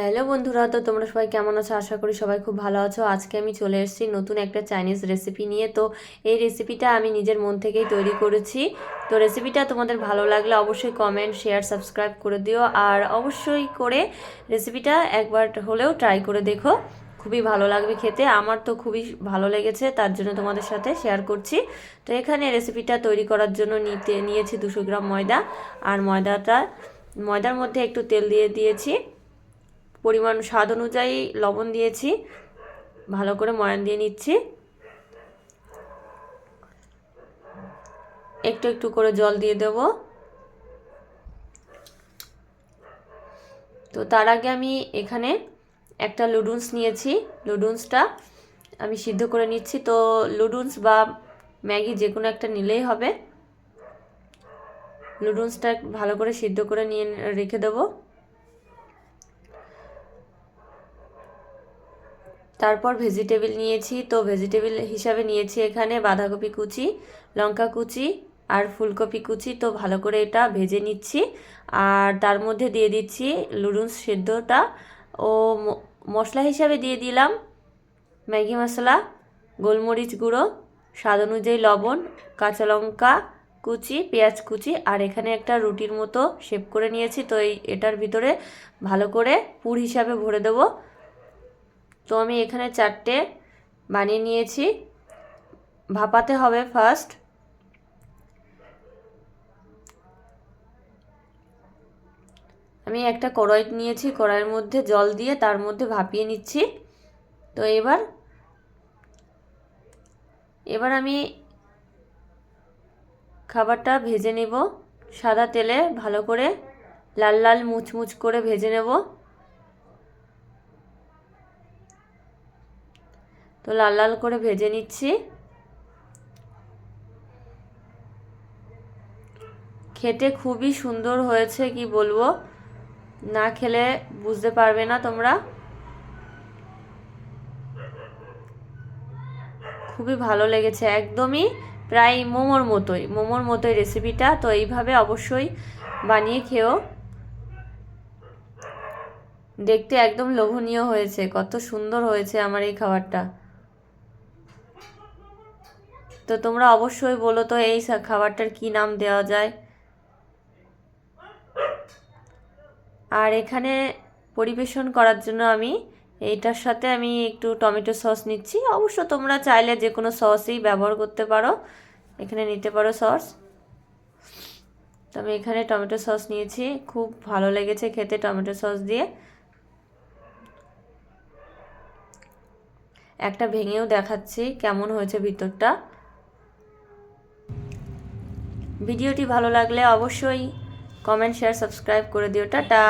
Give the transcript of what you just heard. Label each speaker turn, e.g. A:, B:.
A: Hello বন্ধুরা, তো তোমরা সবাই কেমন আছো? আশা করি সবাই খুব ভালো আছো। আজকে আমি চলে এসেছি নতুন একটা চাইনিজ রেসিপি নিয়ে। তো এই রেসিপিটা আমি নিজের মন থেকেই তৈরি করেছি। তো রেসিপিটা তোমাদের ভালো লাগলে অবশ্যই কমেন্ট, শেয়ার, সাবস্ক্রাইব করে দিও। আর অবশ্যই করে রেসিপিটা একবার হলেও ট্রাই করে দেখো, খুবই ভালো লাগবে খেতে। আমার তো খুবই ভালো লেগেছে, তার জন্য তোমাদের সাথে শেয়ার করছি। তো এখানে রেসিপিটা তৈরি করার জন্য নিয়েছি 200 গ্রাম ময়দা। আর ময়দার মধ্যে একটু তেল দিয়ে দিয়েছি, পরিমাণ স্বাদ অনুযায়ী লবণ দিয়েছি, ভালো করে ময়ান দিয়ে নিচ্ছি। একটু একটু করে জল দিয়ে দেব। তো তার আগে আমি এখানে একটা নুডলস নিয়েছি। নুডলসটা আমি সিদ্ধ করে নিচ্ছি। তো নুডলস বা ম্যাগি যে কোনো একটা নিলেই হবে। নুডলসটা ভালো করে সিদ্ধ করে নিয়ে রেখে দেবো। তারপর ভেজিটেবল নিয়েছি। তো ভেজিটেবল হিসাবে নিয়েছি এখানে বাঁধাকপি কুচি, লঙ্কা কুচি আর ফুলকপি কুচি। তো ভালো করে এটা ভেজে নিচ্ছি। আর তার মধ্যে দিয়ে দিচ্ছি নুডলস সেদ্ধটা ও মশলা হিসাবে দিয়ে দিলাম ম্যাগি মশলা, গোলমরিচ গুঁড়ো, স্বাদ অনুযায়ী লবণ, কাঁচা লঙ্কা কুচি, পেঁয়াজ কুচি। আর এখানে একটা রুটির মতো শেপ করে নিয়েছি। তো এটার ভিতরে ভালো করে পুর হিসাবে ভরে দেবো। তো আমি এখানে 4টে বানিয়ে নিয়েছি। ভাপাতে হবে ফার্স্ট। আমি একটা কড়াই নিয়েছি, কড়াইয়ের মধ্যে জল দিয়ে তার মধ্যে ভাপিয়ে নিচ্ছি। তো এবার আমি খাবারটা ভেজে নেব সাদা তেলে, ভালো করে লাল লাল মুচমুচ করে ভেজে নেব। তো লাল লাল করে ভেজে নিচ্ছি। খেতে খুবই সুন্দর হয়েছে, কি বলবো, না খেলে বুঝতে পারবে না তোমরা। খুবই ভালো লেগেছে, একদমই প্রায় মোমোর মতোই রেসিপিটা। তো এইভাবে অবশ্যই বানিয়ে খেও। দেখতে একদম লোভনীয় হয়েছে, কত সুন্দর হয়েছে আমার এই খাবারটা। তো তোমরা অবশ্যই বলো তো এই খাবারটার কি নাম দেওয়া যায়। আর এখানে পরিবেশন করার জন্য আমি এইটার সাথে আমি একটু টমেটো সস নিচ্ছি। অবশ্য তোমরা চাইলে যে কোনো সসই ব্যবহার করতে পারো, এখানে নিতে পারো সস। তো আমি এখানে টমেটো সস নিয়েছি, খুব ভালো লেগেছে খেতে টমেটো সস দিয়ে। একটা ভেঙেও দেখাচ্ছি কেমন হয়েছে ভিতরটা। ভিডিওটি ভালো লাগলে অবশ্যই কমেন্ট, শেয়ার, সাবস্ক্রাইব করে দিও। টাটা।